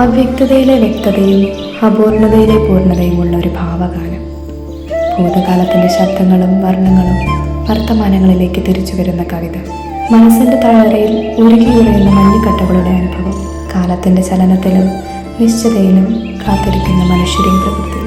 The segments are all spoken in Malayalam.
അവ്യക്തതയിലെ വ്യക്തതയും അപൂർണതയിലെ പൂർണ്ണതയുമുള്ള ഒരു ഭാവഗാനം. ഭൂതകാലത്തിൻ്റെ ശബ്ദങ്ങളും വർണ്ണങ്ങളും വർത്തമാനങ്ങളിലേക്ക് തിരിച്ചു വരുന്ന കവിത. മനസ്സിൻ്റെ താഴ്വരയിൽ ഉരുകിയുറയുന്ന മഞ്ഞുകട്ടകളുടെ അനുഭവം. കാലത്തിൻ്റെ ചലനത്തിലും നിശ്ചിതയിലും കാത്തിരിക്കുന്ന മനുഷ്യരെയും പ്രകൃതിയും.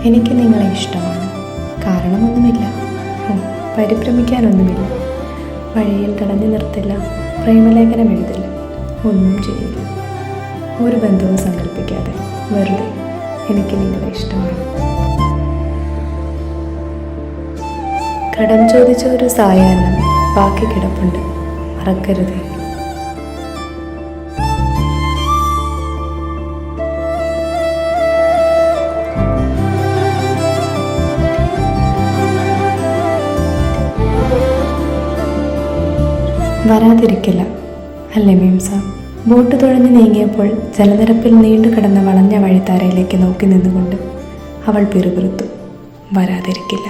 എനിക്ക് നിങ്ങളെ ഇഷ്ടമാണ്. കാരണമൊന്നുമില്ല, പരിഭ്രമിക്കാനൊന്നുമില്ല. വഴിയിൽ തടഞ്ഞു നിർത്തില്ല, പ്രേമലേഖനം എഴുതില്ല, ഒന്നും ചെയ്യില്ല. ഒരു ബന്ധവും സങ്കല്പിക്കാതെ വെറുതെ എനിക്ക് നിങ്ങളെ ഇഷ്ടമാണ്. കടം ചോദിച്ച ഒരു സായാഹ്നം ബാക്കി കിടപ്പുണ്ട്, മറക്കരുത്. വരാതിരിക്കില്ല അല്ലേ മീംസ? ബോട്ട് തുഴഞ്ഞു നീങ്ങിയപ്പോൾ ജലനിരപ്പിൽ നീണ്ടു കിടന്ന വളഞ്ഞ വഴിത്താരയിലേക്ക് നോക്കി നിന്നുകൊണ്ട് അവൾ പിറുപിറുത്തു. വരാതിരിക്കില്ല.